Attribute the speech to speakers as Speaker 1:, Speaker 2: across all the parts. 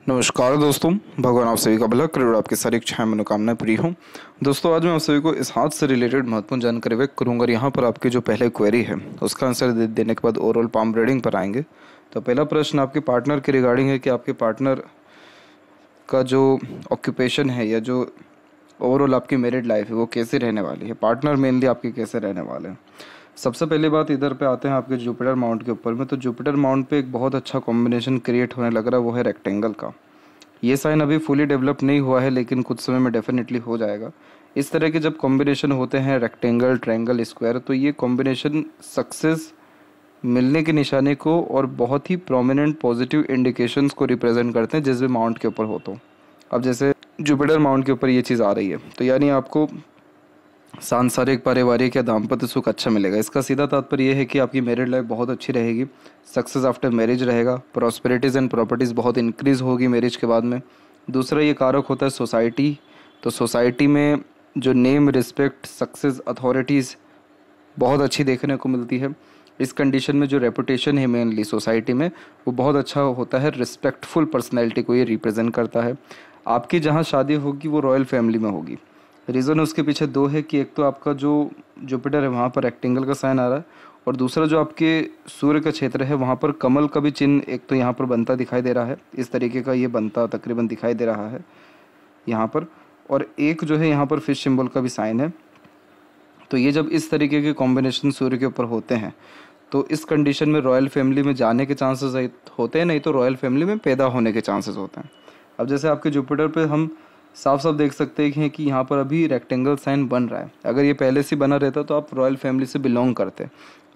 Speaker 1: नमस्कार दोस्तों, भगवान आप सभी का भला करे और आपकी सारी इच्छाएं मनोकामनाएं पूरी हों। दोस्तों, आज मैं आप सभी को इस हाथ से रिलेटेड महत्वपूर्ण जानकारी व्यक्त करूंगा और यहाँ पर आपकी जो पहले क्वेरी है उसका आंसर देने के बाद ओवरऑल पाम रीडिंग पर आएंगे। तो पहला प्रश्न आपके पार्टनर के रिगार्डिंग है कि आपके पार्टनर का जो ऑक्यूपेशन है या जो ओवरऑल आपकी मैरिड लाइफ है वो कैसी रहने वाली है, पार्टनर मेनली आपके कैसे रहने वाले हैं। सबसे पहली बात इधर पे आते हैं आपके जुपिटर माउंट के ऊपर में। तो जुपिटर माउंट पे एक बहुत अच्छा कॉम्बिनेशन क्रिएट होने लग रहा है, वो है रेक्टेंगल का। ये साइन अभी फुली डेवलप नहीं हुआ है लेकिन कुछ समय में डेफिनेटली हो जाएगा। इस तरह के जब कॉम्बिनेशन होते हैं रेक्टेंगल, ट्रायंगल, स्क्वायर, तो ये कॉम्बिनेशन सक्सेस मिलने के निशाने को और बहुत ही प्रोमिनेंट पॉजिटिव इंडिकेशंस को रिप्रेजेंट करते हैं जिस भी माउंट के ऊपर हो। तो अब जैसे जुपिटर माउंट के ऊपर ये चीज़ आ रही है तो यानी आपको सांसारिक, पारिवारिक या दाम्पत्य सुख अच्छा मिलेगा। इसका सीधा तात्पर्य यह है कि आपकी मैरिड लाइफ बहुत अच्छी रहेगी, सक्सेस आफ्टर मैरिज रहेगा, प्रॉस्पेरिटीज़ एंड प्रॉपर्टीज़ बहुत इंक्रीज़ होगी मैरिज के बाद में। दूसरा ये कारक होता है सोसाइटी। तो सोसाइटी में जो नेम, रिस्पेक्ट, सक्सेस, अथॉरिटीज़ बहुत अच्छी देखने को मिलती है। इस कंडीशन में जो रेपुटेशन है मेनली सोसाइटी में वो बहुत अच्छा होता है, रिस्पेक्टफुल पर्सनैलिटी को ये रिप्रेजेंट करता है। आपकी जहाँ शादी होगी वो रॉयल फैमिली में होगी। रीज़न उसके पीछे दो है कि एक तो आपका जो जुपिटर है वहाँ पर रेक्टेंगल का साइन आ रहा है और दूसरा जो आपके सूर्य का क्षेत्र है वहाँ पर कमल का भी चिन्ह एक तो यहाँ पर बनता दिखाई दे रहा है। इस तरीके का ये बनता तकरीबन दिखाई दे रहा है यहाँ पर, और एक जो है यहाँ पर फिश सिंबल का भी साइन है। तो ये जब इस तरीके के कॉम्बिनेशन सूर्य के ऊपर होते हैं तो इस कंडीशन में रॉयल फैमिली में जाने के चांसेस होते हैं, नहीं तो रॉयल फैमिली में पैदा होने के चांसेस होते हैं। अब जैसे आपके जुपिटर पे हम साफ साफ देख सकते हैं कि यहाँ पर अभी रेक्टेंगल साइन बन रहा है। अगर ये पहले से बना रहता तो आप रॉयल फैमिली से बिलोंग करते,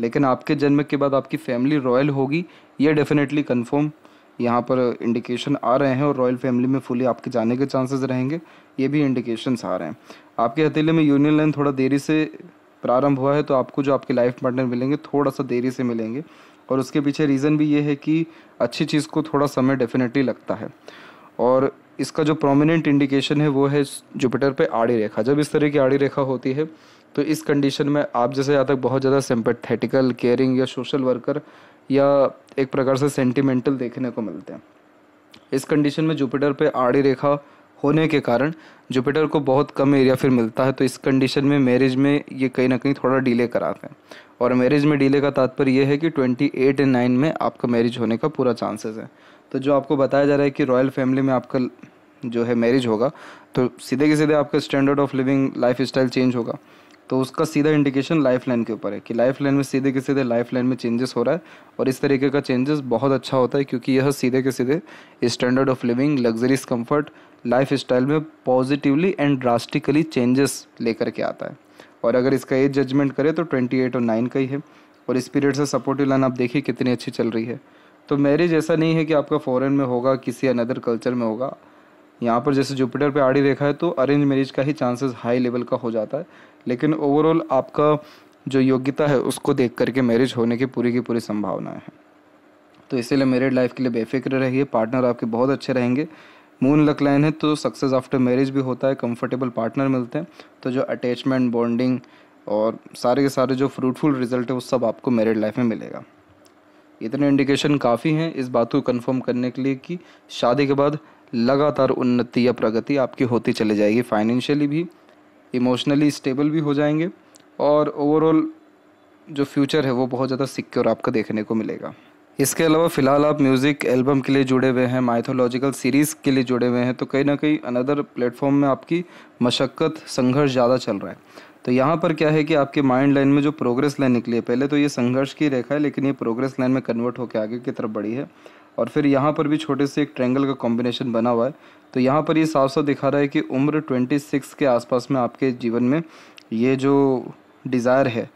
Speaker 1: लेकिन आपके जन्म के बाद आपकी फैमिली रॉयल होगी, ये डेफिनेटली कंफर्म यहाँ पर इंडिकेशन आ रहे हैं और रॉयल फैमिली में फुली आपके जाने के चांसेस रहेंगे, ये भी इंडिकेशंस आ रहे हैं। आपके हथेली में यूनियन लाइन थोड़ा देरी से प्रारंभ हुआ है तो आपको जो आपके लाइफ पार्टनर मिलेंगे थोड़ा सा देरी से मिलेंगे, और उसके पीछे रीज़न भी ये है कि अच्छी चीज़ को थोड़ा समय डेफिनेटली लगता है। और इसका जो प्रोमिनेंट इंडिकेशन है वो है जुपिटर पे आड़ी रेखा। जब इस तरह की आड़ी रेखा होती है तो इस कंडीशन में आप जैसे या तक बहुत ज़्यादा सिंपैथेटिकल, केयरिंग या सोशल वर्कर या एक प्रकार से सेंटिमेंटल देखने को मिलते हैं। इस कंडीशन में जुपिटर पे आड़ी रेखा होने के कारण जुपिटर को बहुत कम एरिया फिर मिलता है, तो इस कंडीशन में मैरिज में ये कहीं ना कहीं थोड़ा डिले कराते हैं। और मैरिज में डिले का तात्पर्य ये है कि 28 एंड 9 में आपका मैरिज होने का पूरा चांसेस है। तो जो आपको बताया जा रहा है कि रॉयल फैमिली में आपका जो है मैरिज होगा तो सीधे के सीधे आपका standard of living, life style change होगा। तो उसका सीधा इंडिकेशन लाइफ लाइन के ऊपर है कि लाइफ लाइन में सीधे के सीधे लाइफ लाइन में चेंजेस हो रहा है, और इस तरीके का चेंजेस बहुत अच्छा होता है क्योंकि यह सीधे के सीधे standard of living, luxuries, comfort, life style में पॉजिटिवली एंड ड्रास्टिकली चेंजेस लेकर के आता है। और अगर इसका एज जजमेंट करें तो 28 और 9 का ही है, और इस पीरियड से सपोर्टिव लाइन आप देखिए कितनी अच्छी चल रही है। तो मैरिज ऐसा नहीं है कि आपका फॉरेन में होगा, किसी अनदर कल्चर में होगा। यहाँ पर जैसे जुपिटर पे आड़ी रेखा है तो अरेंज मैरिज का ही चांसेस हाई लेवल का हो जाता है, लेकिन ओवरऑल आपका जो योग्यता है उसको देख करके मैरिज होने की पूरी संभावनाएं हैं। तो इसीलिए मैरिड लाइफ के लिए बेफिक्र रहिए, पार्टनर आपके बहुत अच्छे रहेंगे। मून लक लाइन है तो सक्सेस आफ्टर मैरिज भी होता है, कंफर्टेबल पार्टनर मिलते हैं, तो जो अटैचमेंट, बॉन्डिंग और सारे के सारे जो फ्रूटफुल रिजल्ट है वो सब आपको मैरिड लाइफ में मिलेगा। इतने इंडिकेशन काफ़ी हैं इस बात को कंफर्म करने के लिए कि शादी के बाद लगातार उन्नति या प्रगति आपकी होती चली जाएगी, फाइनेंशियली भी, इमोशनली स्टेबल भी हो जाएंगे, और ओवरऑल जो फ्यूचर है वो बहुत ज़्यादा सिक्योर आपका देखने को मिलेगा। इसके अलावा फ़िलहाल आप म्यूज़िक एल्बम के लिए जुड़े हुए हैं, माइथोलॉजिकल सीरीज़ के लिए जुड़े हुए हैं, तो कहीं ना कहीं अनदर प्लेटफॉर्म में आपकी मशक्क़त, संघर्ष ज़्यादा चल रहा है। तो यहाँ पर क्या है कि आपके माइंड लाइन में जो प्रोग्रेस लाइन निकली है, पहले तो ये संघर्ष की रेखा है लेकिन ये प्रोग्रेस लाइन में कन्वर्ट होकर आगे की तरफ बढ़ी है, और फिर यहाँ पर भी छोटे से एक ट्रायंगल का कॉम्बिनेशन बना हुआ है। तो यहाँ पर ये साफ साफ दिखा रहा है कि उम्र 26 के आसपास में आपके जीवन में ये जो डिज़ायर है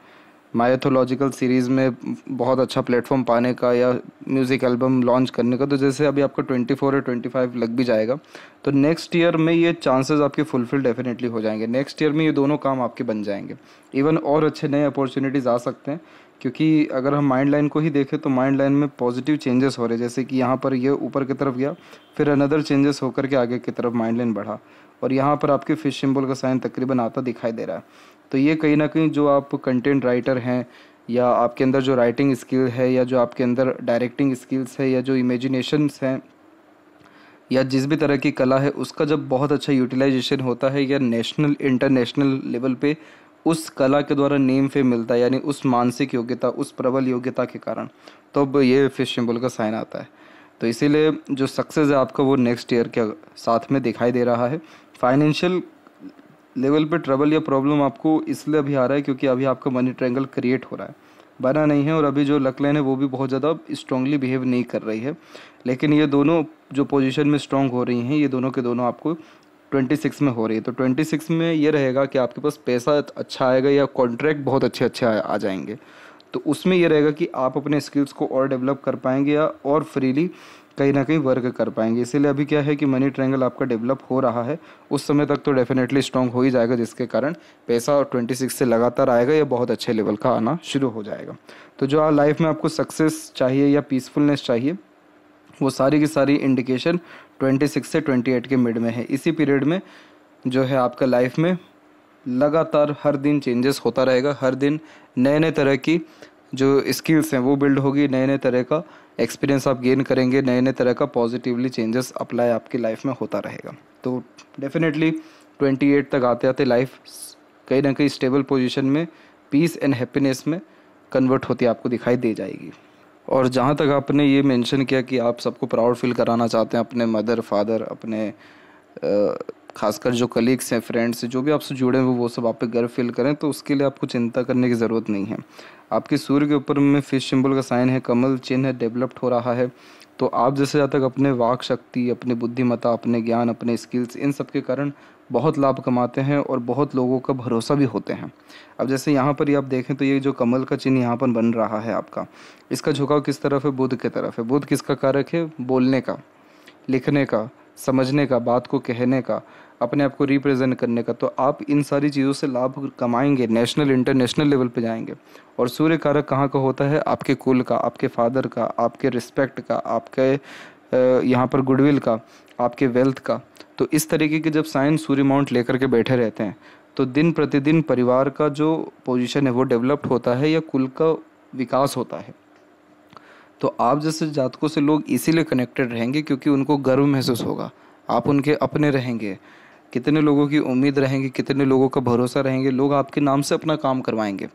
Speaker 1: माइथोलॉजिकल सीरीज़ में बहुत अच्छा प्लेटफॉर्म पाने का या म्यूज़िक एल्बम लॉन्च करने का, तो जैसे अभी आपका 24 या 25 लग भी जाएगा तो नेक्स्ट ईयर में ये चांसेस आपके फुलफिल डेफिनेटली हो जाएंगे। नेक्स्ट ईयर में ये दोनों काम आपके बन जाएंगे। इवन और अच्छे नए अपॉर्चुनिटीज़ आ सकते हैं, क्योंकि अगर हम माइंड लाइन को ही देखें तो माइंड लाइन में पॉजिटिव चेंजेस हो रहे हैं। जैसे कि यहाँ पर ये ऊपर की तरफ गया, फिर अनदर चेंजेस होकर के आगे की तरफ माइंड लाइन बढ़ा, और यहाँ पर आपके फिश सिंबल का साइन तकरीबन आता दिखाई दे रहा है। तो ये कहीं ना कहीं जो आप कंटेंट राइटर हैं या आपके अंदर जो राइटिंग स्किल है या जो आपके अंदर डायरेक्टिंग स्किल्स है या जो इमेजिनेशंस हैं या जिस भी तरह की कला है उसका जब बहुत अच्छा यूटिलाइजेशन होता है या नेशनल इंटरनेशनल लेवल पे उस कला के द्वारा नेम फेम मिलता है, यानी उस मानसिक योग्यता, उस प्रबल योग्यता के कारण, तो अब ये फिश सिंबल का साइन आता है। तो इसीलिए जो सक्सेस है आपका वो नेक्स्ट ईयर के साथ में दिखाई दे रहा है। फाइनेंशियल लेवल पे ट्रबल या प्रॉब्लम आपको इसलिए अभी आ रहा है क्योंकि अभी आपका मनी ट्रायंगल क्रिएट हो रहा है, बना नहीं है, और अभी जो लक लाइन है वो भी बहुत ज़्यादा स्ट्रांगली बिहेव नहीं कर रही है। लेकिन ये दोनों जो पोजीशन में स्ट्रांग हो रही हैं, ये दोनों के दोनों आपको 26 में हो रही है। तो 26 में ये रहेगा कि आपके पास पैसा अच्छा आएगा या कॉन्ट्रैक्ट बहुत अच्छे अच्छे आ जाएंगे। तो उसमें ये रहेगा कि आप अपने स्किल्स को और डेवलप कर पाएंगे या और फ्रीली कहीं ना कहीं वर्क कर पाएंगे। इसीलिए अभी क्या है कि मनी ट्रायंगल आपका डेवलप हो रहा है, उस समय तक तो डेफिनेटली स्ट्रांग हो ही जाएगा, जिसके कारण पैसा 26 से लगातार आएगा या बहुत अच्छे लेवल का आना शुरू हो जाएगा। तो जो लाइफ में आपको सक्सेस चाहिए या पीसफुलनेस चाहिए, वो सारी की सारी इंडिकेशन 26 से 28 के मिड में है। इसी पीरियड में जो है आपका लाइफ में लगातार हर दिन चेंजेस होता रहेगा, हर दिन नए नए तरह की जो स्किल्स हैं वो बिल्ड होगी, नए नए तरह का एक्सपीरियंस आप गेन करेंगे, नए नए तरह का पॉजिटिवली चेंजेस अप्लाई आपकी लाइफ में होता रहेगा। तो डेफिनेटली 28 तक आते आते लाइफ कहीं ना कहीं स्टेबल पोजीशन में पीस एंड हैप्पीनेस में कन्वर्ट होती आपको दिखाई दे जाएगी। और जहाँ तक आपने ये मेंशन किया कि आप सबको प्राउड फील कराना चाहते हैं, अपने मदर फादर, अपने खासकर जो कलीग्स हैं, फ्रेंड्स हैं, जो भी आपसे जुड़े हुए वो सब आप पे गर्व फील करें, तो उसके लिए आपको चिंता करने की ज़रूरत नहीं है। आपके सूर्य के ऊपर में फिश सिंबल का साइन है, कमल चिन्ह है, डेवलप्ड हो रहा है। तो आप जैसे ज़्यादा तक अपने वाक शक्ति, अपनी बुद्धिमत्ता, अपने ज्ञान, अपने स्किल्स, इन सब के कारण बहुत लाभ कमाते हैं और बहुत लोगों का भरोसा भी होते हैं। अब जैसे यहाँ पर ही आप देखें तो ये जो कमल का चिन्ह यहाँ पर बन रहा है आपका, इसका झुकाव किस तरफ है? बुध की तरफ है। बुध किसका कारक है? बोलने का, लिखने का, समझने का, बात को कहने का, अपने आप को रिप्रेजेंट करने का। तो आप इन सारी चीज़ों से लाभ कमाएंगे, नेशनल इंटरनेशनल लेवल पे जाएंगे। और सूर्य कारक कहाँ का होता है? आपके कुल का, आपके फादर का, आपके रिस्पेक्ट का, आपके यहाँ पर गुडविल का, आपके वेल्थ का। तो इस तरीके के जब साइन सूर्य माउंट लेकर के बैठे रहते हैं तो दिन प्रतिदिन परिवार का जो पोजीशन है वो डेवलप्ड होता है या कुल का विकास होता है। तो आप जैसे जातकों से लोग इसीलिए कनेक्टेड रहेंगे क्योंकि उनको गर्व महसूस होगा, आप उनके अपने रहेंगे। कितने लोगों की उम्मीद रहेंगी, कितने लोगों का भरोसा रहेंगे, लोग आपके नाम से अपना काम करवाएंगे।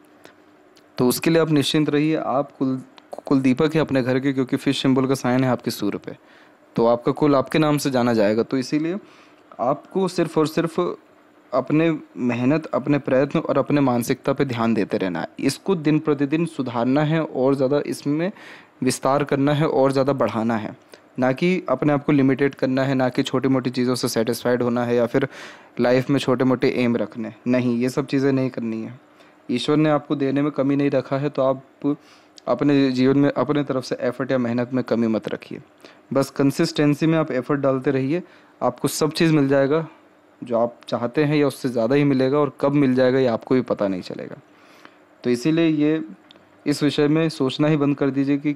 Speaker 1: तो उसके लिए आप निश्चिंत रहिए। आप कुलदीपक है अपने घर के, क्योंकि फिश सिंबल का साइन है आपके सूर्य पे, तो आपका कुल आपके नाम से जाना जाएगा। तो इसीलिए आपको सिर्फ और सिर्फ अपने मेहनत, अपने प्रयत्न और अपने मानसिकता पे ध्यान देते रहना है। इसको दिन प्रतिदिन सुधारना है और ज़्यादा इसमें विस्तार करना है और ज़्यादा बढ़ाना है, ना कि अपने आप को लिमिटेड करना है, ना कि छोटी मोटी चीज़ों से सेटिस्फाइड होना है या फिर लाइफ में छोटे मोटे एम रखने। नहीं, ये सब चीज़ें नहीं करनी है। ईश्वर ने आपको देने में कमी नहीं रखा है, तो आप अपने जीवन में अपने तरफ से एफर्ट या मेहनत में कमी मत रखिए। बस कंसिस्टेंसी में आप एफर्ट डालते रहिए, आपको सब चीज़ मिल जाएगा जो आप चाहते हैं, या उससे ज़्यादा ही मिलेगा, और कब मिल जाएगा ये आपको भी पता नहीं चलेगा। तो इसीलिए ये इस विषय में सोचना ही बंद कर दीजिए कि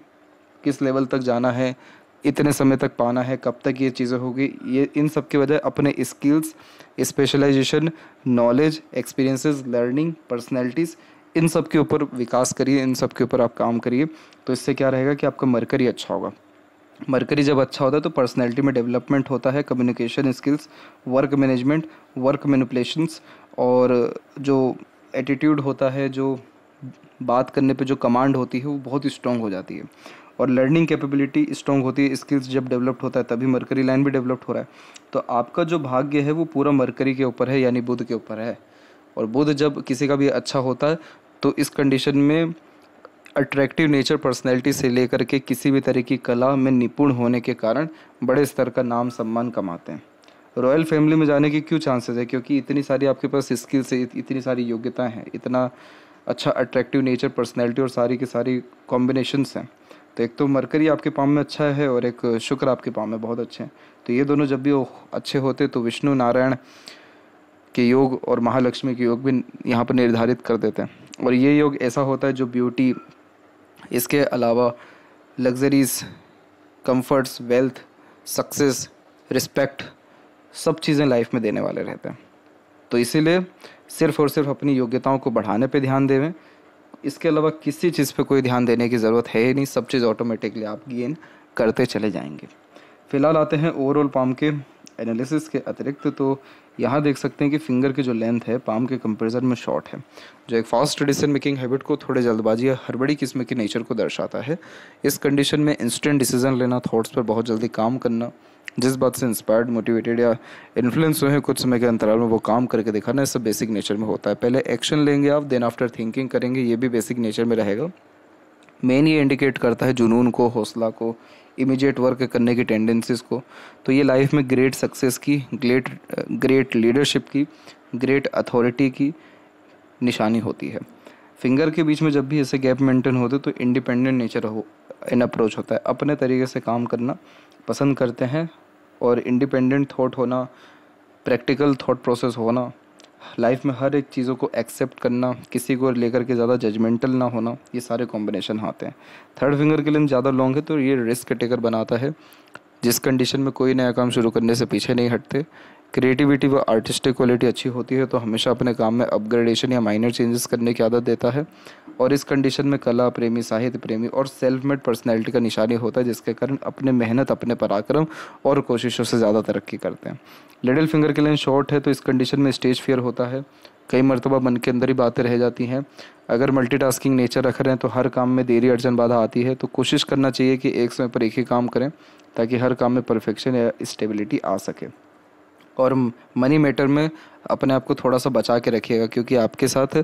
Speaker 1: किस लेवल तक जाना है, इतने समय तक पाना है, कब तक ये चीज़ें होगी। ये इन सब के वजह अपने skills, specialisation, knowledge, experiences, learning, personalities, इन सब के ऊपर विकास करिए, इन सब के ऊपर आप काम करिए। तो इससे क्या रहेगा कि आपका मरकरी अच्छा होगा। मरकरी जब अच्छा होता है तो पर्सनैलिटी में डेवलपमेंट होता है, communication skills, work management, work manipulations, और जो एटीट्यूड होता है, जो बात करने पे जो कमांड होती है वो बहुत स्ट्रॉन्ग हो जाती है, और लर्निंग कैपेबिलिटी स्ट्रॉन्ग होती है। स्किल्स जब डेवलप्ड होता है तभी मरकरी लाइन भी डेवलप्ड हो रहा है। तो आपका जो भाग्य है वो पूरा मरकरी के ऊपर है, यानी बुध के ऊपर है। और बुध जब किसी का भी अच्छा होता है तो इस कंडीशन में अट्रैक्टिव नेचर, पर्सनैलिटी से लेकर के किसी भी तरह की कला में निपुण होने के कारण बड़े स्तर का नाम सम्मान कमाते हैं। रॉयल फैमिली में जाने की क्यों चांसेस है? क्योंकि इतनी सारी आपके पास स्किल्स है, इतनी सारी योग्यताएं हैं, इतना अच्छा अट्रैक्टिव नेचर, पर्सनैलिटी और सारी की सारी कॉम्बिनेशंस हैं। तो एक तो मरकरी आपके पाम में अच्छा है और एक शुक्र आपके पाम में बहुत अच्छे हैं। तो ये दोनों जब भी अच्छे होते तो विष्णु नारायण के योग और महालक्ष्मी के योग भी यहाँ पर निर्धारित कर देते हैं। और ये योग ऐसा होता है जो ब्यूटी, इसके अलावा luxuries, comforts, wealth, success, respect, सब चीज़ें लाइफ में देने वाले रहते हैं। तो इसीलिए सिर्फ और सिर्फ अपनी योग्यताओं को बढ़ाने पे ध्यान देवें, इसके अलावा किसी चीज़ पे कोई ध्यान देने की ज़रूरत है ही नहीं। सब चीज़ ऑटोमेटिकली आप गेन करते चले जाएंगे। फिलहाल आते हैं ओवरऑल पाम के एनालिसिस के अतिरिक्त। तो यहाँ देख सकते हैं कि फिंगर की जो लेंथ है पाम के कंपैरिजन में शॉर्ट है, जो एक फास्ट डिसीजन मेकिंग हैबिट को, थोड़े जल्दबाजी या हड़बड़ी किस्म की नेचर को दर्शाता है। इस कंडीशन में इंस्टेंट डिसीजन लेना, थॉट्स पर बहुत जल्दी काम करना, जिस बात से इंस्पायर्ड, मोटिवेटेड या इन्फ्लुएंस हुए हैं कुछ समय के अंतराल में वो काम करके दिखाना, ये सब बेसिक नेचर में होता है। पहले एक्शन लेंगे आप, देन आफ्टर थिंकिंग करेंगे, ये भी बेसिक नेचर में रहेगा। मेन ये इंडिकेट करता है जुनून को, हौसला को, इमीडिएट वर्क करने की टेंडेंसीज को। तो ये लाइफ में ग्रेट सक्सेस की, ग्रेट लीडरशिप की, ग्रेट अथॉरिटी की निशानी होती है। फिंगर के बीच में जब भी ऐसे गैप मेंटेन होते तो इंडिपेंडेंट नेचर इन अप्रोच होता है, अपने तरीके से काम करना पसंद करते हैं और इंडिपेंडेंट थॉट होना, प्रैक्टिकल थॉट प्रोसेस होना, लाइफ में हर एक चीज़ों को एक्सेप्ट करना, किसी को लेकर के ज़्यादा जजमेंटल ना होना, ये सारे कॉम्बिनेशन आते हैं। थर्ड फिंगर के लिए ज़्यादा लॉन्ग है तो ये रिस्क टेकर बनाता है, जिस कंडीशन में कोई नया काम शुरू करने से पीछे नहीं हटते। क्रिएटिविटी व आर्टिस्टिक क्वालिटी अच्छी होती है तो हमेशा अपने काम में अपग्रेडेशन या माइनर चेंजेस करने की आदत देता है। और इस कंडीशन में कला प्रेमी, साहित्य प्रेमी और सेल्फ मेड पर्सनैलिटी का निशानी होता है, जिसके कारण अपने मेहनत, अपने पराक्रम और कोशिशों से ज़्यादा तरक्की करते हैं। लिटिल फिंगर के लिए शॉर्ट है तो इस कंडीशन में स्टेज फियर होता है, कई मरतबा मन के अंदर ही बातें रह जाती हैं। अगर मल्टीटास्किंग नेचर रख रहे हैं तो हर काम में देरी, अड़चन, बाधा आती है, तो कोशिश करना चाहिए कि एक समय पर एक ही काम करें ताकि हर काम में परफेक्शन या स्टेबिलिटी आ सके। और मनी मैटर में अपने आप को थोड़ा सा बचा के रखिएगा, क्योंकि आपके साथ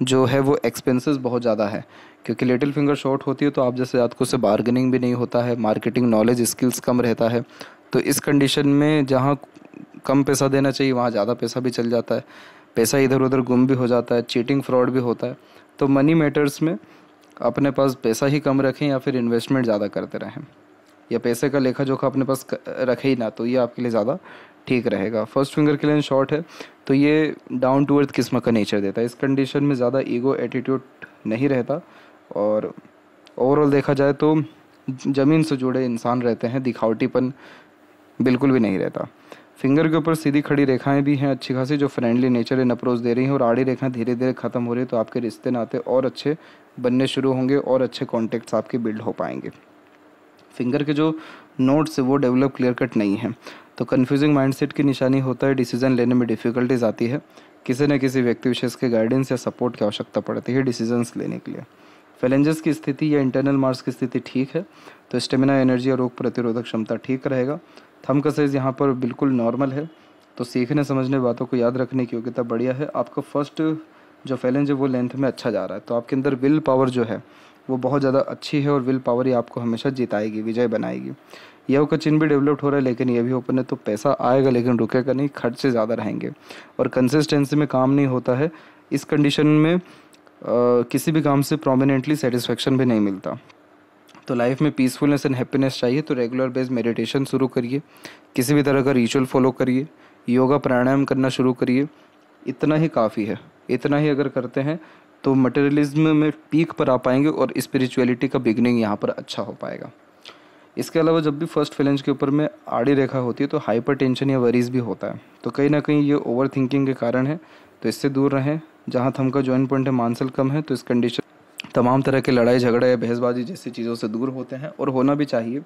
Speaker 1: जो है वो एक्सपेंसेस बहुत ज़्यादा है। क्योंकि लिटिल फिंगर शॉर्ट होती है तो आप जैसे आपको से बार्गेनिंग भी नहीं होता है, मार्केटिंग नॉलेज स्किल्स कम रहता है। तो इस कंडीशन में जहाँ कम पैसा देना चाहिए वहाँ ज़्यादा पैसा भी चल जाता है, पैसा इधर उधर गुम भी हो जाता है, चीटिंग फ्रॉड भी होता है। तो मनी मैटर्स में अपने पास पैसा ही कम रखें या फिर इन्वेस्टमेंट ज़्यादा करते रहें, या पैसे का लेखा जोखा अपने पास रखे ही ना, तो ये आपके लिए ज़्यादा ठीक रहेगा। फर्स्ट फिंगर के लिए शॉर्ट है तो ये डाउन टू अर्थ किस्म का नेचर देता है। इस कंडीशन में ज़्यादा ईगो एटीट्यूड नहीं रहता और ओवरऑल देखा जाए तो ज़मीन से जुड़े इंसान रहते हैं, दिखावटीपन बिल्कुल भी नहीं रहता। फिंगर के ऊपर सीधी खड़ी रेखाएं भी हैं अच्छी खासी, जो फ्रेंडली नेचर इन अप्रोच दे रही हैं, और आड़ी रेखाएं धीरे धीरे ख़त्म हो रही है, तो आपके रिश्ते नाते और अच्छे बनने शुरू होंगे और अच्छे कॉन्टेक्ट्स आपके बिल्ड हो पाएंगे। फिंगर के जो नोट्स है वो डेवलप क्लियर कट नहीं है, तो कन्फ्यूजिंग माइंडसेट की निशानी होता है, डिसीजन लेने में डिफ़िकल्टीज आती है, किसी न किसी व्यक्ति विशेष के गाइडेंस या सपोर्ट की आवश्यकता पड़ती है डिसीजंस लेने के लिए। फैलेंजेस की स्थिति या इंटरनल मार्क्स की स्थिति ठीक है तो स्टेमिना, एनर्जी और रोग प्रतिरोधक क्षमता ठीक रहेगा। थंब का साइज़ यहाँ पर बिल्कुल नॉर्मल है, तो सीखने समझने बातों को याद रखने की योग्यता बढ़िया है। आपका फर्स्ट जो फैलेंज है वो लेंथ में अच्छा जा रहा है, तो आपके अंदर विल पावर जो है वो बहुत ज़्यादा अच्छी है और विल पावर ही आपको हमेशा जिताएगी, विजय बनाएगी। यह का चिन्ह भी डेवलप्ड हो रहा है, लेकिन ये भी ओपन है, तो पैसा आएगा लेकिन रुकेगा नहीं, खर्चे ज़्यादा रहेंगे और कंसिस्टेंसी में काम नहीं होता है। इस कंडीशन में किसी भी काम से प्रोमिनेंटली सेटिस्फेक्शन भी नहीं मिलता। तो लाइफ में पीसफुलनेस एंड हैप्पीनेस चाहिए तो रेगुलर बेस मेडिटेशन शुरू करिए, किसी भी तरह का रिचुअल फॉलो करिए, योगा प्राणायाम करना शुरू करिए, इतना ही काफ़ी है। इतना ही अगर करते हैं तो मटेरियलिज्म में पीक पर आ पाएंगे और स्पिरिचुअलिटी का बिगनिंग यहाँ पर अच्छा हो पाएगा। इसके अलावा जब भी फर्स्ट फैलेंज के ऊपर में आड़ी रेखा होती है तो हाइपर टेंशन या वरीज भी होता है, तो कहीं ना कहीं ये ओवर थिंकिंग के कारण है, तो इससे दूर रहें। जहाँ थंब का जॉइंट पॉइंट है मांसल कम है तो इस कंडीशन तमाम तरह के लड़ाई झगड़ा या बहसबाजी जैसी चीज़ों से दूर होते हैं और होना भी चाहिए।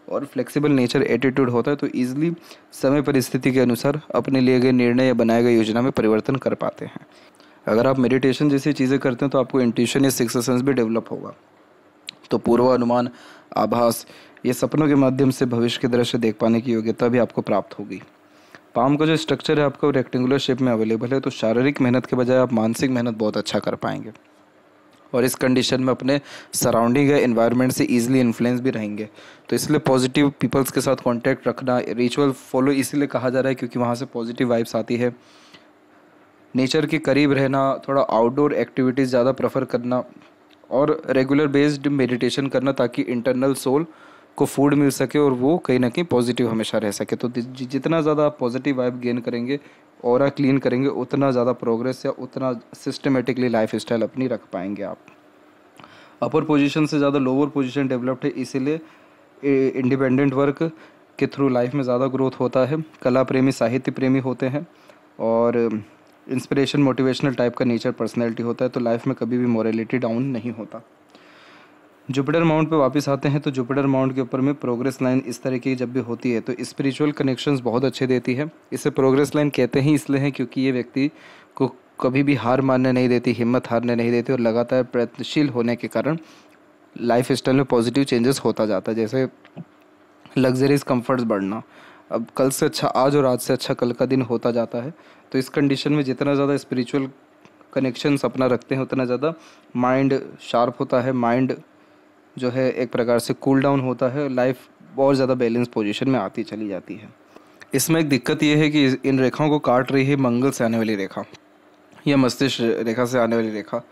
Speaker 1: और फ्लेक्सिबल नेचर एटीट्यूड होता है तो ईजिली समय परिस्थिति के अनुसार अपने लिए गए निर्णय या बनाए गए योजना में परिवर्तन कर पाते हैं। अगर आप मेडिटेशन जैसी चीज़ें करते हैं तो आपको इंट्यूशन या सिक्स्थ सेंस भी डेवलप होगा, तो पूर्वानुमान, आभास, ये सपनों के माध्यम से भविष्य के दृश्य देख पाने की योग्यता भी आपको प्राप्त होगी। पाम का जो स्ट्रक्चर है आपका रेक्टेंगुलर शेप में अवेलेबल है, तो शारीरिक मेहनत के बजाय आप मानसिक मेहनत बहुत अच्छा कर पाएंगे और इस कंडीशन में अपने सराउंडिंग या एनवायरनमेंट से ईजिली इन्फ्लुएंस भी रहेंगे। तो इसलिए पॉजिटिव पीपल्स के साथ कांटेक्ट रखना, रिचुअल फॉलो इसीलिए कहा जा रहा है क्योंकि वहाँ से पॉजिटिव वाइब्स आती है। नेचर के करीब रहना, थोड़ा आउटडोर एक्टिविटीज़ ज़्यादा प्रेफर करना और रेगुलर बेस्ड मेडिटेशन करना ताकि इंटरनल सोल को फूड मिल सके और वो कहीं ना कहीं पॉजिटिव हमेशा रह सके। तो जितना ज़्यादा आप पॉजिटिव वाइब गेन करेंगे, ऑरा क्लीन करेंगे, उतना ज़्यादा प्रोग्रेस या उतना सिस्टमेटिकली लाइफ स्टाइल अपनी रख पाएंगे आप। अपर पोजीशन से ज़्यादा लोअर पोजीशन डेवलप्ड है, इसीलिए इंडिपेंडेंट वर्क के थ्रू लाइफ में ज़्यादा ग्रोथ होता है। कला प्रेमी, साहित्य प्रेमी होते हैं और इंस्पिरेशन, मोटिवेशनल टाइप का नेचर पर्सनैलिटी होता है, तो लाइफ में कभी भी मोरालिटी डाउन नहीं होता। जुपिटर माउंट पे वापस आते हैं तो जुपिटर माउंट के ऊपर में प्रोग्रेस लाइन इस तरीके की जब भी होती है तो स्पिरिचुअल कनेक्शंस बहुत अच्छे देती है। इसे प्रोग्रेस लाइन कहते ही इसलिए हैं क्योंकि ये व्यक्ति को कभी भी हार मानने नहीं देती, हिम्मत हारने नहीं देती और लगातार प्रयत्नशील होने के कारण लाइफ स्टाइल में पॉजिटिव चेंजेस होता जाता है। जैसे लग्जरीज कंफर्ट्स बढ़ना, अब कल से अच्छा आज और आज से अच्छा कल का दिन होता जाता है। तो इस कंडीशन में जितना ज़्यादा स्पिरिचुअल कनेक्शंस अपना रखते हैं उतना ज़्यादा माइंड शार्प होता है, माइंड जो है एक प्रकार से कूल डाउन होता है, लाइफ बहुत ज़्यादा बैलेंस पोजीशन में आती चली जाती है। इसमें एक दिक्कत ये है कि इन रेखाओं को काट रही है मंगल से आने वाली रेखा या मस्तिष्क रेखा से आने वाली रेखा।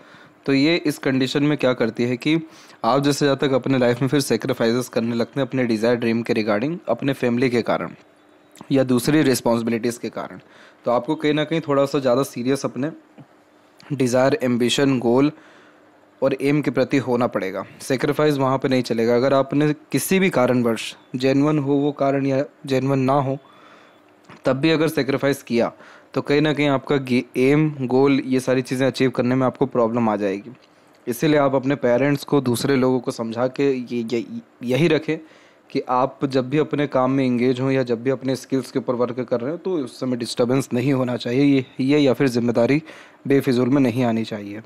Speaker 1: तो ये इस कंडीशन में क्या करती है कि आप जैसे ज़्यादा तक अपने लाइफ में फिर सेक्रीफाइसेस करने लगते हैं अपने डिज़ायर ड्रीम के रिगार्डिंग, अपने फैमिली के कारण या दूसरी रिस्पॉन्सिबिलिटीज़ के कारण। तो आपको कहीं ना कहीं थोड़ा सा ज़्यादा सीरियस अपने डिज़ायर, एम्बिशन, गोल और एम के प्रति होना पड़ेगा। सेक्रीफाइस वहाँ पे नहीं चलेगा। अगर आपने किसी भी कारणवश, जेन्युइन हो वो कारण या जेन्युइन ना हो, तब भी अगर सेक्रीफाइस किया तो कहीं ना कहीं आपका एम, गोल, ये सारी चीज़ें अचीव करने में आपको प्रॉब्लम आ जाएगी। इसीलिए आप अपने पेरेंट्स को, दूसरे लोगों को समझा के यही रखें कि आप जब भी अपने काम में इंगेज हों या जब भी अपने स्किल्स के ऊपर वर्क कर रहे हो तो उस समय डिस्टर्बेंस नहीं होना चाहिए, ये या फिर जिम्मेदारी बेफिजूल में नहीं आनी चाहिए।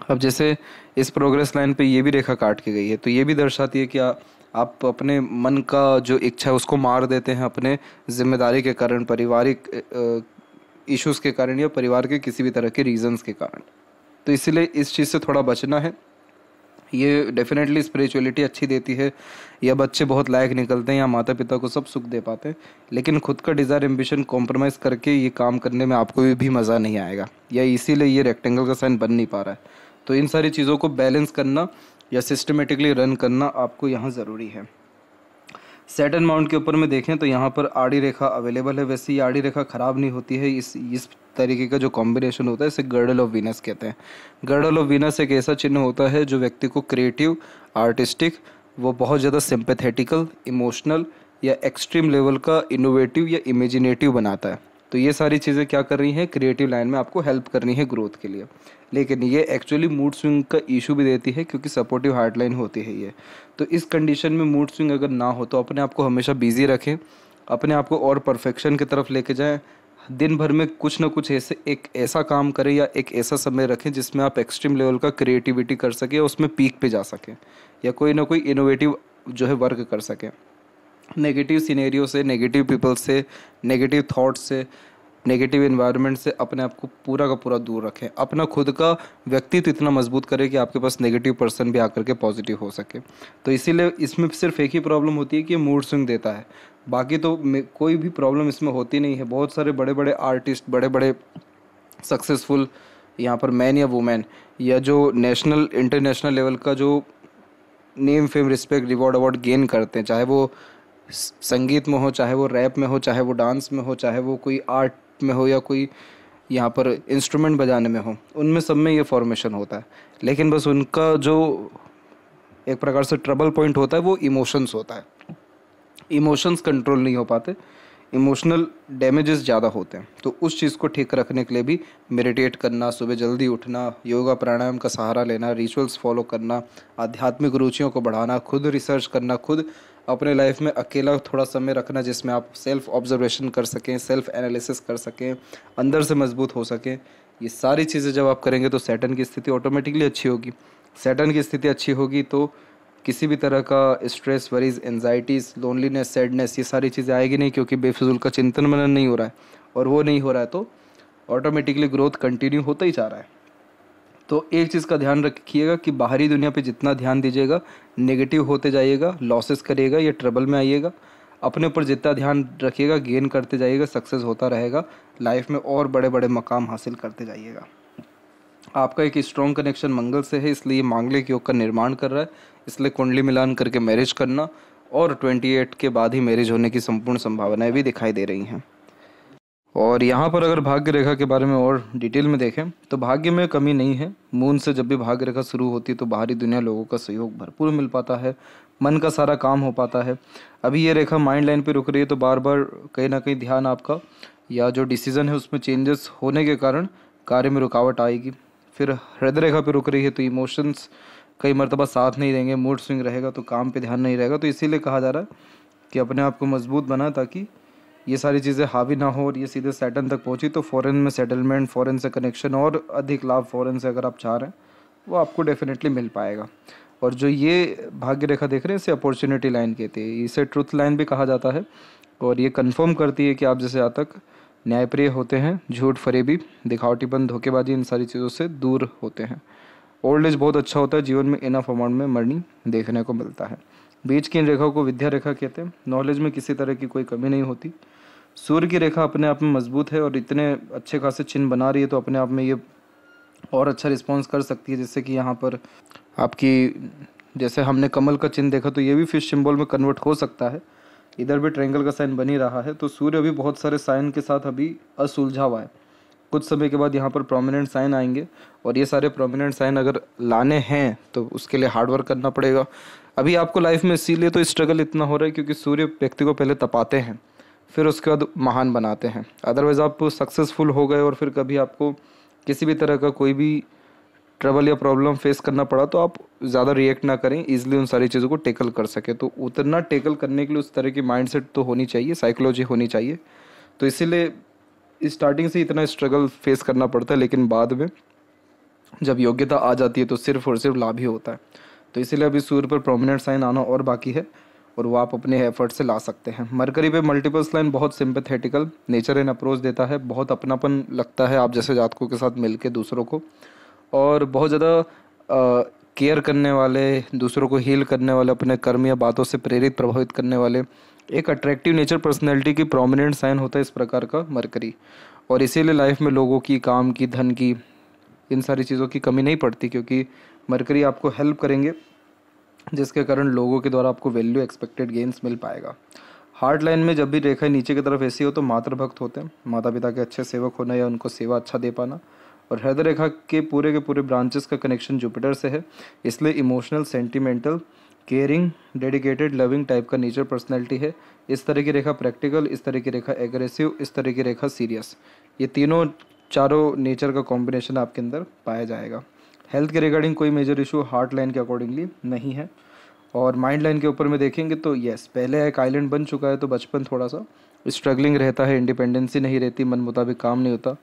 Speaker 1: अब जैसे इस प्रोग्रेस लाइन पे ये भी रेखा काट के गई है तो ये भी दर्शाती है कि आप अपने मन का जो इच्छा है उसको मार देते हैं अपने जिम्मेदारी के कारण, पारिवारिक इश्यूज़ के कारण या परिवार के किसी भी तरह के रीजंस के कारण। तो इसीलिए इस चीज़ से थोड़ा बचना है। ये डेफिनेटली स्पिरिचुअलिटी अच्छी देती है या बच्चे बहुत लायक निकलते हैं या माता पिता को सब सुख दे पाते हैं, लेकिन खुद का डिज़ायर, एम्बिशन कॉम्प्रोमाइज़ करके ये काम करने में आपको भी मज़ा नहीं आएगा, या इसीलिए ये रेक्टेंगल का साइन बन नहीं पा रहा है। तो इन सारी चीज़ों को बैलेंस करना या सिस्टमेटिकली रन करना आपको यहाँ ज़रूरी है। सैटर्न माउंट के ऊपर में देखें तो यहाँ पर आड़ी रेखा अवेलेबल है। वैसे ये आड़ी रेखा ख़राब नहीं होती है। इस तरीके का जो कॉम्बिनेशन होता है इसे गर्डल ऑफ वीनस कहते हैं। गर्डल ऑफ वीनस एक ऐसा चिन्ह होता है जो व्यक्ति को क्रिएटिव, आर्टिस्टिक, वो बहुत ज़्यादा सिंपैथेटिकल, इमोशनल या एक्सट्रीम लेवल का इनोवेटिव या इमेजिनेटिव बनाता है। तो ये सारी चीज़ें क्या कर रही हैं, क्रिएटिव लाइन में आपको हेल्प करनी है ग्रोथ के लिए। लेकिन ये एक्चुअली मूड स्विंग का इशू भी देती है क्योंकि सपोर्टिव हार्ट लाइन होती है ये। तो इस कंडीशन में मूड स्विंग अगर ना हो तो अपने आप को हमेशा बिजी रखें, अपने आप को और परफेक्शन की तरफ लेके जाएं। दिन भर में कुछ ना कुछ एक ऐसा काम करें या एक ऐसा समय रखें जिसमें आप एक्सट्रीम लेवल का क्रिएटिविटी कर सकें, उसमें पीक पे जा सकें या कोई ना कोई इनोवेटिव जो है वर्क कर सकें। नेगेटिव सिनेरियो से, नेगेटिव पीपल से, नेगेटिव थॉट से, नेगेटिव एनवायरनमेंट से अपने आप को पूरा का पूरा दूर रखें। अपना खुद का व्यक्तित्व इतना मजबूत करें कि आपके पास नेगेटिव पर्सन भी आकर के पॉजिटिव हो सके। तो इसीलिए इसमें सिर्फ एक ही प्रॉब्लम होती है कि मूड स्विंग देता है, बाकी तो कोई भी प्रॉब्लम इसमें होती नहीं है। बहुत सारे बड़े बड़े आर्टिस्ट, बड़े बड़े सक्सेसफुल यहाँ पर मैन या वुमेन या जो नेशनल इंटरनेशनल लेवल का जो name, fame, respect, reward, award gain करते हैं, चाहे वो संगीत में हो, चाहे वो रैप में हो, चाहे वो डांस में हो, चाहे वो कोई आर्ट में हो या कोई यहाँ पर इंस्ट्रूमेंट बजाने में हो, उनमें सब में ये फॉर्मेशन होता है। लेकिन बस उनका जो एक प्रकार से ट्रबल पॉइंट होता है वो इमोशंस होता है। इमोशंस कंट्रोल नहीं हो पाते, इमोशनल डैमेजेस ज़्यादा होते हैं। तो उस चीज़ को ठीक रखने के लिए भी मेडिटेट करना, सुबह जल्दी उठना, योगा प्राणायाम का सहारा लेना, रिचुअल्स फॉलो करना, आध्यात्मिक रुचियों को बढ़ाना, खुद रिसर्च करना, खुद अपने लाइफ में अकेला थोड़ा समय रखना जिसमें आप सेल्फ ऑब्जर्वेशन कर सकें, सेल्फ एनालिसिस कर सकें, अंदर से मजबूत हो सकें। ये सारी चीज़ें जब आप करेंगे तो सैटर्न की स्थिति ऑटोमेटिकली अच्छी होगी। सैटर्न की स्थिति अच्छी होगी तो किसी भी तरह का stress, worries, anxieties, loneliness, sadness, ये सारी चीज़ें आएगी नहीं क्योंकि बेफिजूल का चिंतन मनन नहीं हो रहा है। और वो नहीं हो रहा है तो ऑटोमेटिकली ग्रोथ कंटिन्यू होता ही जा रहा है। तो एक चीज़ का ध्यान रखिएगा कि बाहरी दुनिया पे जितना ध्यान दीजिएगा नेगेटिव होते जाइएगा, लॉसेस करिएगा या ट्रबल में आइएगा। अपने ऊपर जितना ध्यान रखिएगा गेन करते जाइएगा, सक्सेस होता रहेगा, लाइफ में और बड़े बड़े मकाम हासिल करते जाइएगा। आपका एक स्ट्रॉन्ग कनेक्शन मंगल से है, इसलिए मांगलिक योग का निर्माण कर रहा है। इसलिए कुंडली मिलान करके मैरिज करना और 28 के बाद ही मैरिज होने की संपूर्ण संभावनाएं भी दिखाई दे रही हैं। और यहाँ पर अगर भाग्य रेखा के बारे में और डिटेल में देखें तो भाग्य में कमी नहीं है। मून से जब भी भाग्य रेखा शुरू होती है तो बाहरी दुनिया लोगों का सहयोग भरपूर मिल पाता है, मन का सारा काम हो पाता है। अभी ये रेखा माइंड लाइन पे रुक रही है तो बार बार कहीं ना कहीं ध्यान आपका या जो डिसीजन है उसमें चेंजेस होने के कारण कार्य में रुकावट आएगी। फिर हृदय रेखा पे रुक रही है तो इमोशंस कई मरतबा साथ नहीं देंगे, मूड स्विंग रहेगा तो काम पे ध्यान नहीं रहेगा। तो इसीलिए कहा जा रहा है कि अपने आप को मजबूत बना, ताकि ये सारी चीज़ें हावी ना हो और ये सीधे सैटर्न तक पहुंची तो फॉरेन में सेटलमेंट, फॉरेन से कनेक्शन और अधिक लाभ फॉरेन से अगर आप चाह रहे हैं वो आपको डेफिनेटली मिल पाएगा। और जो ये भाग्य रेखा देख रहे हैं इसे अपॉर्चुनिटी लाइन कहती है, इसे ट्रुथ लाइन भी कहा जाता है। और ये कंफर्म करती है कि आप जैसे जातक न्यायप्रिय होते हैं, झूठ, फरेबी, दिखावटीपन, धोखेबाजी, इन सारी चीज़ों से दूर होते हैं। ओल्ड एज बहुत अच्छा होता है, जीवन में इनफ अमाउंट में मनी देखने को मिलता है। बीच की इन रेखाओं को विद्या रेखा कहते हैं। नॉलेज में किसी तरह की कोई कमी नहीं होती। सूर्य की रेखा अपने आप में मजबूत है और इतने अच्छे खासे चिन्ह बना रही है तो अपने आप में ये और अच्छा रिस्पॉन्स कर सकती है। जैसे कि यहाँ पर आपकी, जैसे हमने कमल का चिन्ह देखा तो ये भी फिश सिंबल में कन्वर्ट हो सकता है। इधर भी ट्रायंगल का साइन बन ही रहा है। तो सूर्य अभी बहुत सारे साइन के साथ अभी असुलझा हुआ है। कुछ समय के बाद यहाँ पर प्रोमिनेंट साइन आएंगे और ये सारे प्रोमिनेंट साइन अगर लाने हैं तो उसके लिए हार्डवर्क करना पड़ेगा। अभी आपको लाइफ में इसीलिए तो स्ट्रगल इतना हो रहा है क्योंकि सूर्य व्यक्ति को पहले तपाते हैं, फिर उसके बाद महान बनाते हैं। अदरवाइज़ आप सक्सेसफुल हो गए और फिर कभी आपको किसी भी तरह का कोई भी ट्रबल या प्रॉब्लम फेस करना पड़ा तो आप ज़्यादा रिएक्ट ना करें, ईजिली उन सारी चीज़ों को टेकल कर सके। तो उतना टेकल करने के लिए उस तरह की माइंडसेट तो होनी चाहिए, साइकोलॉजी होनी चाहिए। तो इसीलिए स्टार्टिंग से इतना स्ट्रगल फेस करना पड़ता है, लेकिन बाद में जब योग्यता आ जाती है तो सिर्फ और सिर्फ लाभ ही होता है। तो इसीलिए अभी सूर्य पर प्रोमिनेंट साइन आना और बाकी है और वो आप अपने एफर्ट से ला सकते हैं। मरकरी पे मल्टीपल्स लाइन बहुत सिंपैथेटिकल नेचर एंड अप्रोच देता है, बहुत अपनापन लगता है आप जैसे जातकों के साथ मिलके दूसरों को, और बहुत ज़्यादा केयर करने वाले, दूसरों को हील करने वाले, अपने कर्म या बातों से प्रेरित प्रभावित करने वाले, एक अट्रैक्टिव नेचर पर्सनैलिटी की प्रोमिनेंट साइन होता है इस प्रकार का मरकरी। और इसीलिए लाइफ में लोगों की, काम की, धन की, इन सारी चीज़ों की कमी नहीं पड़ती क्योंकि मरकरी आपको हेल्प करेंगे, जिसके कारण लोगों के द्वारा आपको वैल्यू, एक्सपेक्टेड गेंस मिल पाएगा। हार्ट लाइन में जब भी रेखा नीचे की तरफ ऐसी हो तो मातृभक्त होते हैं, माता पिता के अच्छे सेवक होना या उनको सेवा अच्छा दे पाना। और हृदय रेखा के पूरे ब्रांचेस का कनेक्शन जुपिटर से है, इसलिए emotional, sentimental, caring, dedicated, loving type का नेचर पर्सनैलिटी है। इस तरह की रेखा प्रैक्टिकल, इस तरह की रेखा एग्रेसिव, इस तरह की रेखा सीरियस, ये तीनों चारों नेचर का कॉम्बिनेशन आपके अंदर पाया जाएगा। हेल्थ के रिगार्डिंग कोई मेजर इशू हार्ट लाइन के अकॉर्डिंगली नहीं है। और माइंड लाइन के ऊपर में देखेंगे तो यस, पहले एक आइलैंड बन चुका है तो बचपन थोड़ा सा स्ट्रगलिंग रहता है, इंडिपेंडेंसी नहीं रहती, मन मुताबिक काम नहीं होता।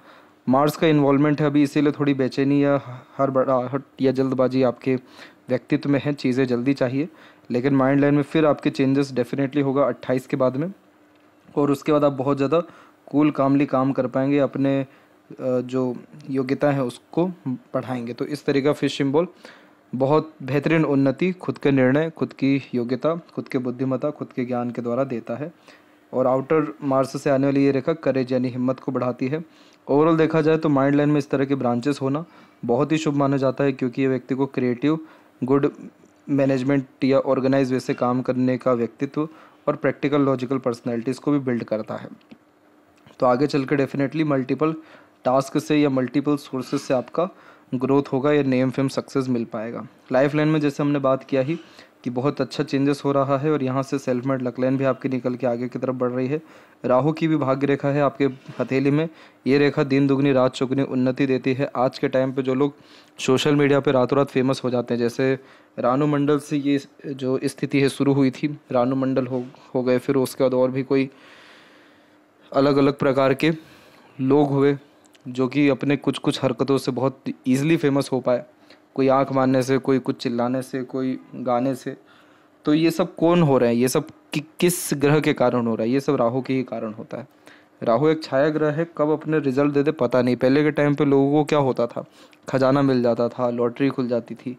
Speaker 1: मार्स का इन्वॉल्वमेंट है अभी, इसीलिए थोड़ी बेचैनी या हड़बड़ाहट या जल्दबाजी आपके व्यक्तित्व में है, चीज़ें जल्दी चाहिए। लेकिन माइंड लाइन में फिर आपके चेंजेस डेफिनेटली होगा 28 के बाद में, और उसके बाद आप बहुत ज़्यादा कूल कामली काम कर पाएंगे, अपने जो योग्यता है उसको बढ़ाएंगे। तो इस तरीका फिश सिंबल बहुत बेहतरीन उन्नति, खुद के निर्णय, खुद की योग्यता, खुद के बुद्धिमत्ता, खुद के ज्ञान के द्वारा देता है। और आउटर मार्स से आने वाली ये रेखा करेज यानी हिम्मत को बढ़ाती है। ओवरऑल देखा जाए तो माइंड लाइन में इस तरह के ब्रांचेस होना बहुत ही शुभ माना जाता है क्योंकि ये व्यक्ति को क्रिएटिव, गुड मैनेजमेंट या ऑर्गेनाइज वैसे काम करने का व्यक्तित्व और प्रैक्टिकल, लॉजिकल पर्सनैलिटीज़ को भी बिल्ड करता है। तो आगे चल के डेफिनेटली मल्टीपल टास्क से या मल्टीपल सोर्सेज से आपका ग्रोथ होगा या नेम फेम सक्सेस मिल पाएगा। लाइफ लाइन में जैसे हमने बात किया ही कि बहुत अच्छा चेंजेस हो रहा है और यहाँ से सेल्फ मेड लक लाइन भी आपकी निकल के आगे की तरफ बढ़ रही है। राहु की भी भाग्य रेखा है आपके हथेली में, ये रेखा दिन दुगनी रात चौगुनी उन्नति देती है। आज के टाइम पे जो लोग सोशल मीडिया पे रातों रात फेमस हो जाते हैं, जैसे रानू मंडल से ये जो स्थिति है शुरू हुई थी, रानू मंडल हो गए, फिर उसके बाद और भी कोई अलग अलग प्रकार के लोग हुए जो कि अपने कुछ कुछ हरकतों से बहुत ईजिली फेमस हो पाए, कोई आंख मारने से, कोई कुछ चिल्लाने से, कोई गाने से। तो ये सब कौन हो रहे हैं, ये सब किस ग्रह के कारण हो रहा है? ये सब राहु के ही कारण होता है। राहु एक छाया ग्रह है, कब अपने रिजल्ट दे दे पता नहीं। पहले के टाइम पे लोगों को क्या होता था, खजाना मिल जाता था, लॉटरी खुल जाती थी।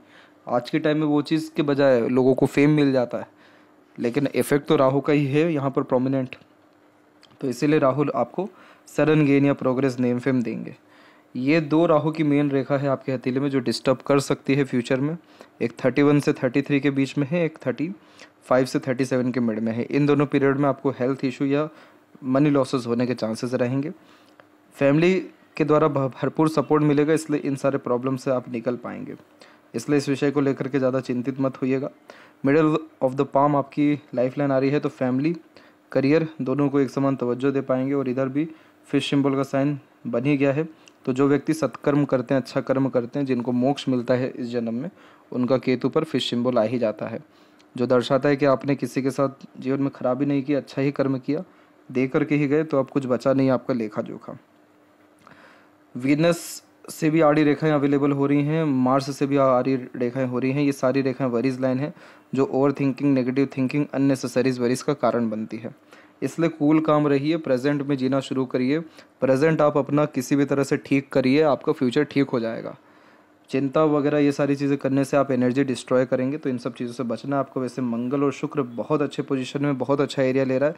Speaker 1: आज के टाइम में वो चीज़ के बजाय लोगों को फेम मिल जाता है, लेकिन इफेक्ट तो राहु का ही है यहाँ पर प्रोमिनेंट। तो इसीलिए राहुल आपको सडन गेन या प्रोग्रेस, नेम फेम देंगे। ये दो राहु की मेन रेखा है आपके हथेली में जो डिस्टर्ब कर सकती है फ्यूचर में। एक 31 से 33 के बीच में है, एक 35 से 37 के मिड में है। इन दोनों पीरियड में आपको हेल्थ इशू या मनी लॉसेस होने के चांसेस रहेंगे। फैमिली के द्वारा भरपूर सपोर्ट मिलेगा, इसलिए इन सारे प्रॉब्लम से आप निकल पाएंगे। इसलिए इस विषय को लेकर के ज़्यादा चिंतित मत होइएगा। मिडल ऑफ द पाम आपकी लाइफ लाइन आ रही है, तो फैमिली, करियर दोनों को एक समान तवज्जो दे पाएंगे। और इधर भी फिश सिंबल का साइन बन ही गया है, तो तो जो व्यक्ति सत्कर्म करते हैं, अच्छा कर्म करते हैं, जिनको मोक्ष मिलता है इस जन्म में, उनका केतु पर फिश सिंबल आ ही जाता है, जो दर्शाता है कि आपने किसी के साथ जीवन में खराबी नहीं की, अच्छा ही कर्म किया, दे करके ही गए, तो अब कुछ बचा नहीं आपका लेखा जोखा। वीनस से भी आड़ी रेखाएं अवेलेबल हो रही हैं, मार्स से भी आड़ी रेखाएं हो रही हैं। ये सारी रेखाएं वरीज लाइन है, जो over thinking, negative thinking, unnecessary worries का कारण बनती है। इसलिए कूल काम रहिए, प्रेजेंट में जीना शुरू करिए। प्रेजेंट आप अपना किसी भी तरह से ठीक करिए, आपका फ्यूचर ठीक हो जाएगा। चिंता वगैरह ये सारी चीज़ें करने से आप एनर्जी डिस्ट्रॉय करेंगे, तो इन सब चीज़ों से बचना है आपको। वैसे मंगल और शुक्र बहुत अच्छे पोजीशन में, बहुत अच्छा एरिया ले रहा है।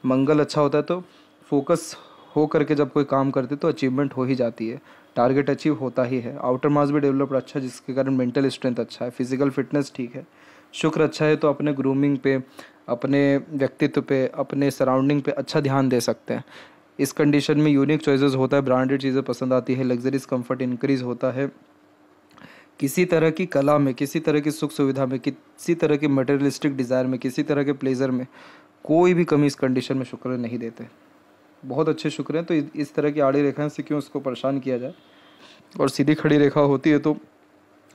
Speaker 1: मंगल अच्छा होता है तो फोकस हो करके जब कोई काम करते तो अचीवमेंट हो ही जाती है, टारगेट अचीव होता ही है। आउटर मास भी डेवलप्ड अच्छा है, जिसके कारण मेंटल स्ट्रेंथ अच्छा है, फिजिकल फिटनेस ठीक है। शुक्र अच्छा है तो अपने ग्रूमिंग पे, अपने व्यक्तित्व पे, अपने सराउंडिंग पे अच्छा ध्यान दे सकते हैं। इस कंडीशन में यूनिक चॉइसेस होता है, ब्रांडेड चीज़ें पसंद आती है, लग्जरीज कंफर्ट इंक्रीज होता है। किसी तरह की कला में, किसी तरह की सुख सुविधा में, किसी तरह के मटेरियलिस्टिक डिज़ायर में, किसी तरह के प्लेजर में कोई भी कमी इस कंडीशन में शुक्र नहीं देते। बहुत अच्छे शुक्र हैं। तो इस तरह की आड़ी रेखाएं से क्यों उसको परेशान किया जाए, और सीधी खड़ी रेखा होती है तो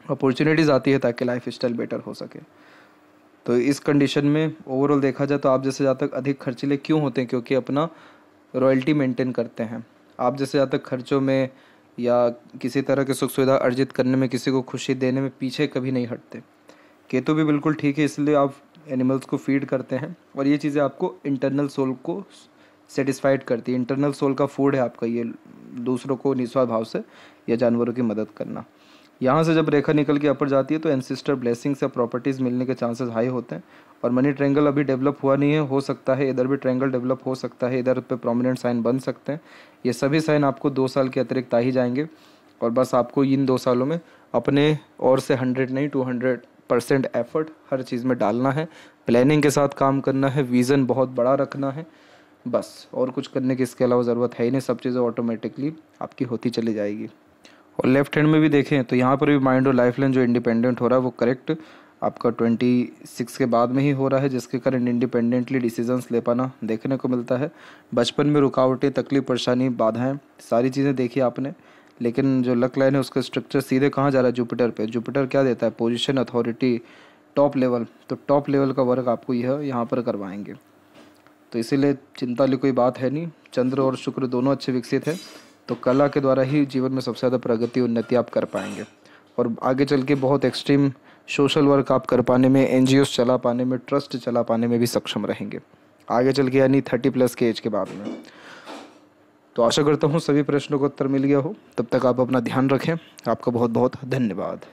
Speaker 1: अपॉर्चुनिटीज़ आती है ताकि लाइफ स्टाइल बेटर हो सके। तो इस कंडीशन में ओवरऑल देखा जाए तो आप जैसे जातक अधिक खर्चीले क्यों होते हैं, क्योंकि अपना रॉयल्टी मेंटेन करते हैं। आप जैसे जातक खर्चों में या किसी तरह की सुख सुविधा अर्जित करने में, किसी को खुशी देने में पीछे कभी नहीं हटते। केतु भी बिल्कुल ठीक है, इसलिए आप एनिमल्स को फीड करते हैं, और ये चीज़ें आपको इंटरनल सोल को सेटिस्फाइड करती है। इंटरनल सोल का फूड है आपका ये, दूसरों को निस्वार्थ भाव से या जानवरों की मदद करना। यहाँ से जब रेखा निकल के अपर जाती है तो एंसिस्टर ब्लेसिंग्स या प्रॉपर्टीज़ मिलने के चांसेस हाई होते हैं। और मनी ट्रायंगल अभी डेवलप हुआ नहीं है, हो सकता है इधर भी ट्रायंगल डेवलप हो सकता है, इधर पे प्रोमिनेंट साइन बन सकते हैं। ये सभी साइन आपको 2 साल के अतिरिक्त आ ही जाएंगे, और बस आपको इन 2 सालों में अपने और से 100 नहीं 200% एफर्ट हर चीज़ में डालना है, प्लानिंग के साथ काम करना है, विज़न बहुत बड़ा रखना है, बस और कुछ करने की इसके अलावा ज़रूरत है ही नहीं। सब चीज़ें ऑटोमेटिकली आपकी होती चली जाएगी। और लेफ्ट हैंड में भी देखें तो यहाँ पर भी माइंड और लाइफ लाइन जो इंडिपेंडेंट हो रहा है वो करेक्ट आपका 26 के बाद में ही हो रहा है, जिसके कारण इंडिपेंडेंटली डिसीजंस ले पाना देखने को मिलता है। बचपन में रुकावटें, तकलीफ, परेशानी, बाधाएं, सारी चीज़ें देखी आपने, लेकिन जो लक लाइन है उसका स्ट्रक्चर सीधे कहाँ जा रहा है, जुपिटर पे। जुपिटर क्या देता है, पोजीशन, अथॉरिटी, टॉप लेवल। तो टॉप लेवल का वर्क आपको यह यहाँ पर करवाएंगे, तो इसीलिए चिंता वाली कोई बात है नहीं। चंद्र और शुक्र दोनों अच्छे विकसित हैं, तो कला के द्वारा ही जीवन में सबसे ज़्यादा प्रगति, उन्नति आप कर पाएंगे, और आगे चल के बहुत एक्सट्रीम सोशल वर्क आप कर पाने में, एनजीओस चला पाने में, ट्रस्ट चला पाने में भी सक्षम रहेंगे आगे चल के, यानी 30+ के एज के बाद में। तो आशा करता हूँ सभी प्रश्नों का उत्तर मिल गया हो। तब तक आप अपना ध्यान रखें। आपका बहुत बहुत धन्यवाद।